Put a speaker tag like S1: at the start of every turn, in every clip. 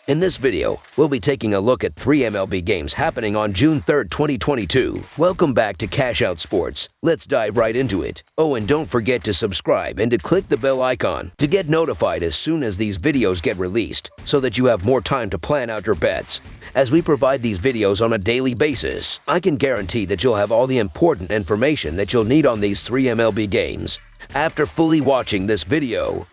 S1: In this video, we'll be taking a look at 3 MLB games happening on June 3rd, 2022. Welcome back to Cash Out Sports. Let's dive right into it. Oh, and don't forget to subscribe and to click the bell icon to get notified as soon as these videos get released so that you have more time to plan out your bets. As we provide these videos on a daily basis, I can guarantee that you'll have all the important information that you'll need on these 3 MLB games after fully watching this video.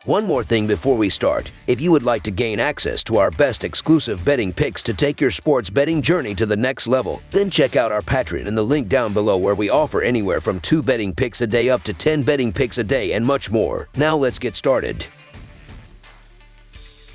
S1: One more thing before we start. If you would like to gain access to our best exclusive betting picks to take your sports betting journey to the next level, then check out our Patreon in the link down below, where we offer anywhere from 2 betting picks a day up to 10 betting picks a day and much more. Now let's get started.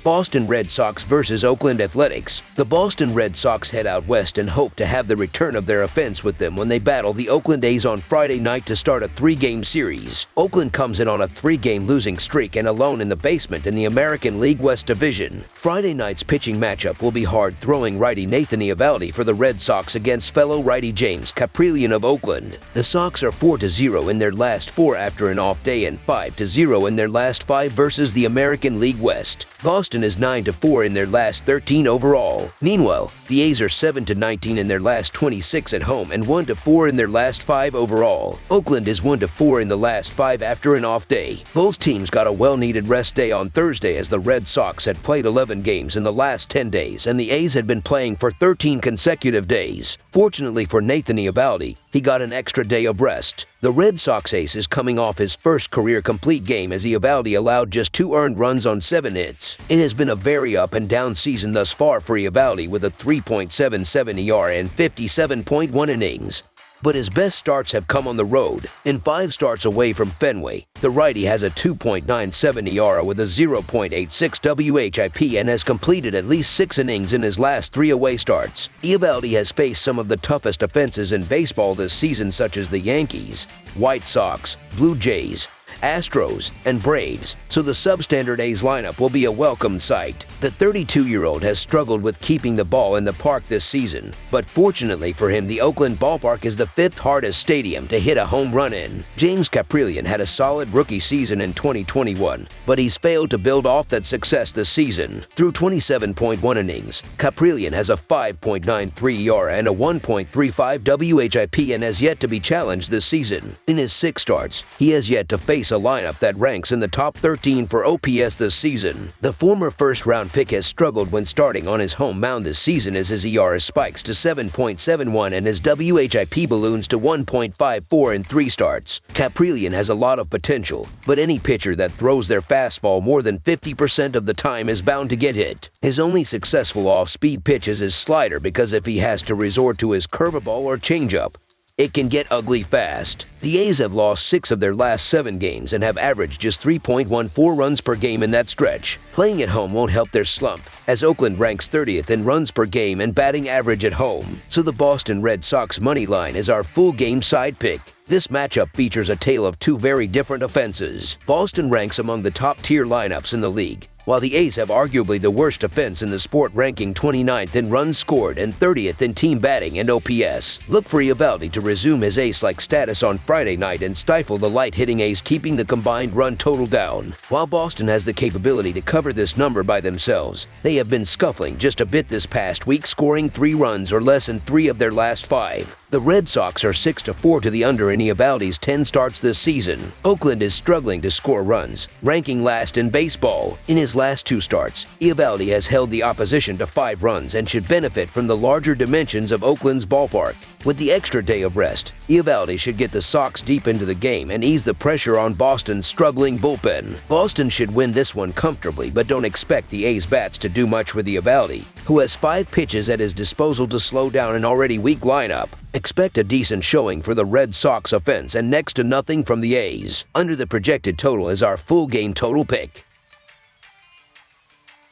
S1: Boston Red Sox versus Oakland Athletics. The Boston Red Sox head out west and hope to have the return of their offense with them when they battle the Oakland A's on Friday night to start a 3-game series. Oakland comes in on a 3-game losing streak and alone in the basement in the American League West Division. Friday night's pitching matchup will be hard-throwing righty Nathan Eovaldi for the Red Sox against fellow righty James Kaprielian of Oakland. The Sox are 4-0 in their last 4 after an off day and 5-0 in their last 5 versus the American League West. Boston is 9-4 in their last 13 overall. Meanwhile, the A's are 7-19 in their last 26 at home and 1-4 in their last 5 overall. Oakland is 1-4 in the last 5 after an off day. Both teams got a well-needed rest day on Thursday, as the Red Sox had played 11 games in the last 10 days and the A's had been playing for 13 consecutive days. Fortunately for Nathan Eovaldi, he got an extra day of rest. The Red Sox ace is coming off his first career complete game, as Eovaldi allowed just 2 earned runs on 7 hits. It has been a very up-and-down season thus far for Eovaldi, with a 3.77 ERA and 57.1 innings. But his best starts have come on the road. In 5 starts away from Fenway, the righty has a 2.97 ERA with a 0.86 WHIP and has completed at least 6 innings in his last 3 away starts. Eovaldi has faced some of the toughest offenses in baseball this season, such as the Yankees, White Sox, Blue Jays, Astros, and Braves, so the substandard A's lineup will be a welcome sight. The 32-year-old has struggled with keeping the ball in the park this season, but fortunately for him, the Oakland ballpark is the 5th hardest stadium to hit a home run in. James Kaprielian had a solid rookie season in 2021, but he's failed to build off that success this season. Through 27.1 innings, Kaprielian has a 5.93 ERA and a 1.35 WHIP and has yet to be challenged this season. In his 6 starts, he has yet to face a lineup that ranks in the top 13 for OPS this season. The former first-round pick has struggled when starting on his home mound this season, as his ERA spikes to 7.71 and his WHIP balloons to 1.54 in 3 starts. Kaprielian has a lot of potential, but any pitcher that throws their fastball more than 50% of the time is bound to get hit. His only successful off-speed pitch is his slider, because if he has to resort to his curveball or changeup, it can get ugly fast. The A's have lost 6 of their last 7 games and have averaged just 3.14 runs per game in that stretch. Playing at home won't help their slump, as Oakland ranks 30th in runs per game and batting average at home. So the Boston Red Sox money line is our full game side pick. This matchup features a tale of 2 very different offenses. Boston ranks among the top-tier lineups in the league, while the A's have arguably the worst offense in the sport, ranking 29th in runs scored and 30th in team batting and OPS. Look for Eovaldi to resume his ace-like status on Friday night and stifle the light-hitting A's, keeping the combined run total down. While Boston has the capability to cover this number by themselves, they have been scuffling just a bit this past week, scoring 3 runs or less in 3 of their last 5. The Red Sox are 6-4 to the under in Eovaldi's 10 starts this season. Oakland is struggling to score runs, ranking last in baseball. In his last 2 starts, Eovaldi has held the opposition to 5 runs and should benefit from the larger dimensions of Oakland's ballpark. With the extra day of rest, Eovaldi should get the Sox deep into the game and ease the pressure on Boston's struggling bullpen. Boston should win this one comfortably, but don't expect the A's bats to do much with Eovaldi, who has 5 pitches at his disposal to slow down an already weak lineup. Expect a decent showing for the Red Sox offense and next to nothing from the A's. Under the projected total is our full game total pick.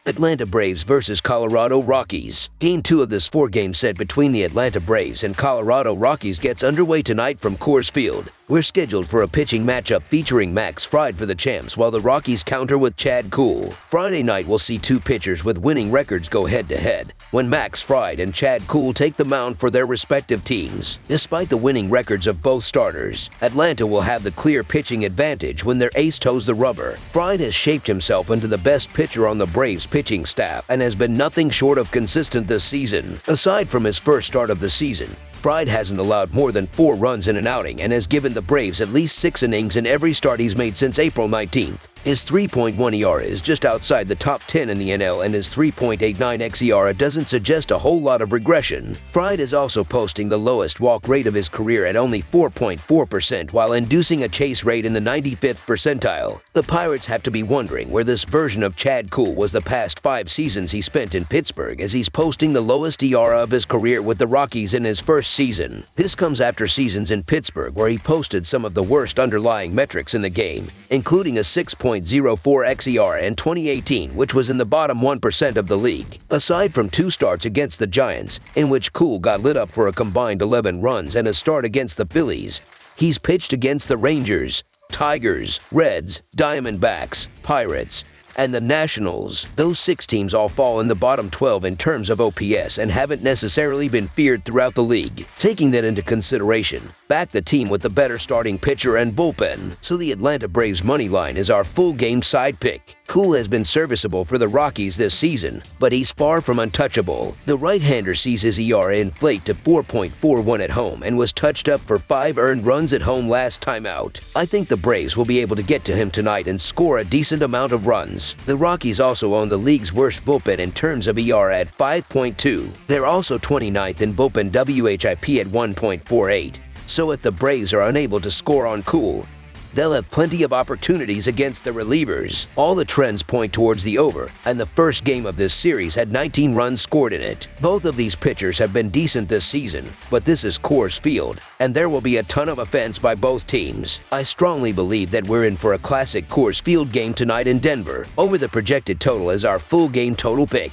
S1: Atlanta Braves versus Colorado Rockies. Game 2 of this 4-game set between the Atlanta Braves and Colorado Rockies gets underway tonight from Coors Field. We're scheduled for a pitching matchup featuring Max Fried for the champs, while the Rockies counter with Chad Kuhl. Friday night we'll see 2 pitchers with winning records go head-to-head, when Max Fried and Chad Kuhl take the mound for their respective teams. Despite the winning records of both starters, Atlanta will have the clear pitching advantage when their ace toes the rubber. Fried has shaped himself into the best pitcher on the Braves pitching staff and has been nothing short of consistent this season. Aside from his first start of the season, Fried hasn't allowed more than 4 runs in an outing and has given the Braves at least 6 innings in every start he's made since April 19th. His 3.1 ERA is just outside the top 10 in the NL, and his 3.89 xERA doesn't suggest a whole lot of regression. Fried is also posting the lowest walk rate of his career at only 4.4% while inducing a chase rate in the 95th percentile. The Pirates have to be wondering where this version of Chad Kuhl was the past 5 seasons he spent in Pittsburgh, as he's posting the lowest ERA of his career with the Rockies in his first season. This comes after seasons in Pittsburgh where he posted some of the worst underlying metrics in the game, including a 6.04 xERA in 2018, which was in the bottom 1% of the league. Aside from 2 starts against the Giants, in which Kuhl got lit up for a combined 11 runs, and a start against the Phillies, he's pitched against the Rangers, Tigers, Reds, Diamondbacks, Pirates, and the Nationals. Those 6 teams all fall in the bottom 12 in terms of OPS and haven't necessarily been feared throughout the league. Taking that into consideration, back the team with the better starting pitcher and bullpen. So the Atlanta Braves money line is our full game side pick. Kuhl has been serviceable for the Rockies this season, but he's far from untouchable. The right-hander sees his ERA inflate to 4.41 at home and was touched up for 5 earned runs at home last time out. I think the Braves will be able to get to him tonight and score a decent amount of runs. The Rockies also own the league's worst bullpen in terms of ERA at 5.2. They're also 29th in bullpen WHIP at 1.48. So if the Braves are unable to score on Kuhl, they'll have plenty of opportunities against the relievers. All the trends point towards the over, and the first game of this series had 19 runs scored in it. Both of these pitchers have been decent this season, but this is Coors Field, and there will be a ton of offense by both teams. I strongly believe that we're in for a classic Coors Field game tonight in Denver. Over the projected total is our full game total pick.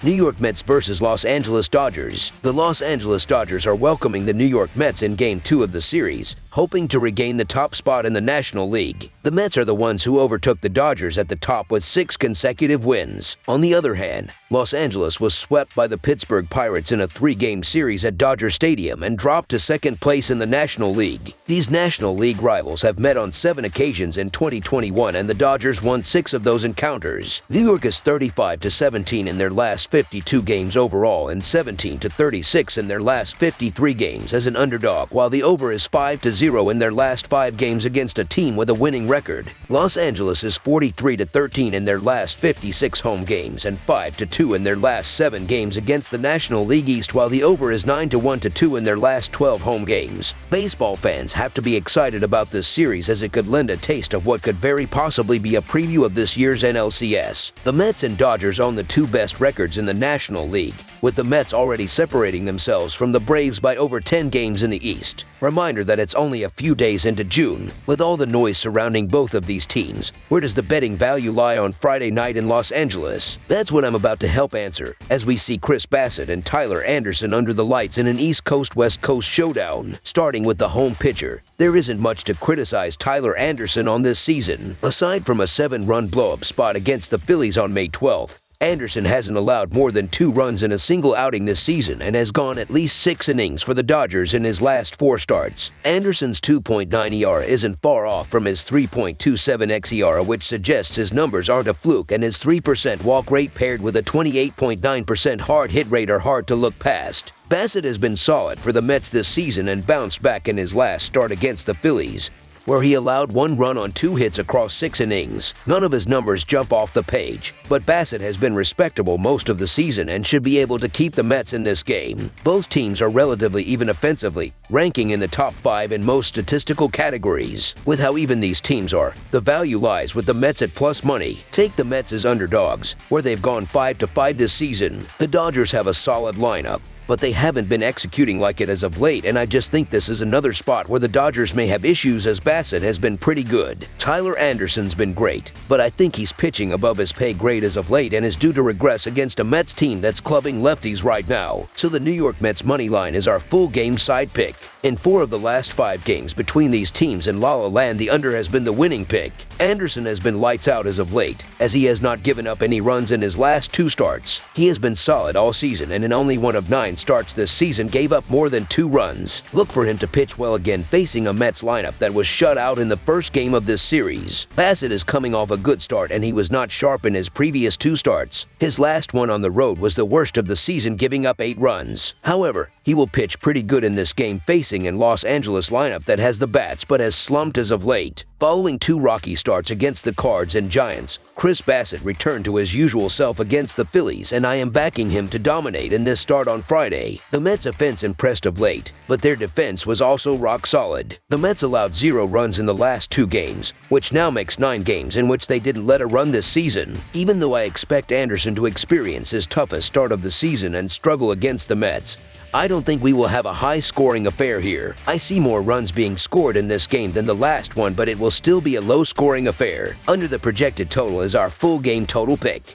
S1: New York Mets versus Los Angeles Dodgers. The Los Angeles Dodgers are welcoming the New York Mets in Game 2 of the series, hoping to regain the top spot in the National League. The Mets are the ones who overtook the Dodgers at the top with 6 consecutive wins. On the other hand, Los Angeles was swept by the Pittsburgh Pirates in a 3-game series at Dodger Stadium and dropped to 2nd place in the National League. These National League rivals have met on 7 occasions in 2021, and the Dodgers won 6 of those encounters. New York is 35-17 in their last 52 games overall and 17-36 in their last 53 games as an underdog, while the over is 5-0 in their last 5 games against a team with a winning record. Los Angeles is 43-13 in their last 56 home games and 5-2 in their last 7 games against the National League East, while the over is 9-1-2 in their last 12 home games. Baseball fans have to be excited about this series, as it could lend a taste of what could very possibly be a preview of this year's NLCS. The Mets and Dodgers own the 2 best records in the National League, with the Mets already separating themselves from the Braves by over 10 games in the East. Reminder that it's only a few days into June. With all the noise surrounding both of these teams, where does the betting value lie on Friday night in Los Angeles? That's what I'm about to help answer, as we see Chris Bassitt and Tyler Anderson under the lights in an East Coast-West Coast showdown. Starting with the home pitcher, there isn't much to criticize Tyler Anderson on this season. Aside from a 7-run blow-up spot against the Phillies on May 12th, Anderson hasn't allowed more than 2 runs in a single outing this season and has gone at least 6 innings for the Dodgers in his last 4 starts. Anderson's 2.9 ERA isn't far off from his 3.27 xERA, which suggests his numbers aren't a fluke, and his 3% walk rate paired with a 28.9% hard hit rate are hard to look past. Bassitt has been solid for the Mets this season and bounced back in his last start against the Phillies, where he allowed 1 run on 2 hits across 6 innings. None of his numbers jump off the page, but Bassitt has been respectable most of the season and should be able to keep the Mets in this game. Both teams are relatively even offensively, ranking in the top 5 in most statistical categories. With how even these teams are, the value lies with the Mets at plus money. Take the Mets as underdogs, where they've gone 5-5 this season. The Dodgers have a solid lineup, but they haven't been executing like it as of late, and I just think this is another spot where the Dodgers may have issues, as Bassitt has been pretty good. Tyler Anderson's been great, but I think he's pitching above his pay grade as of late and is due to regress against a Mets team that's clubbing lefties right now. So the New York Mets money line is our full game side pick. In 4 of the last 5 games between these teams in La La Land, the under has been the winning pick. Anderson has been lights out as of late, as he has not given up any runs in his last 2 starts. He has been solid all season, and in only 1 of 9 starts this season gave up more than 2 runs. Look for him to pitch well again facing a Mets lineup that was shut out in the first game of this series. Bassett is coming off a good start, and he was not sharp in his previous 2 starts. His last one on the road was the worst of the season, giving up 8 runs. However, he will pitch pretty good in this game facing an Los Angeles lineup that has the bats but has slumped as of late. Following 2 Rocky starts against the Cards and Giants, Chris Bassett returned to his usual self against the Phillies, and I am backing him to dominate in this start on Friday. The Mets' offense impressed of late, but their defense was also rock solid. The Mets allowed 0 runs in the last 2 games, which now makes 9 games in which they didn't let a run this season. Even though I expect Anderson to experience his toughest start of the season and struggle against the Mets, I don't think we will have a high-scoring affair here. I see more runs being scored in this game than the last one, but it will still be a low-scoring affair. Under the projected total is our full game total pick.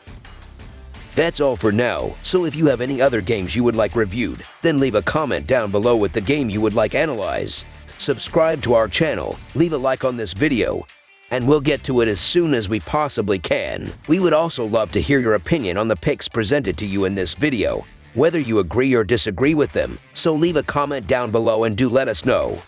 S1: That's all for now, so if you have any other games you would like reviewed, then leave a comment down below with the game you would like analyzed. Subscribe to our channel, leave a like on this video, and we'll get to it as soon as we possibly can. We would also love to hear your opinion on the picks presented to you in this video, whether you agree or disagree with them, so leave a comment down below and do let us know.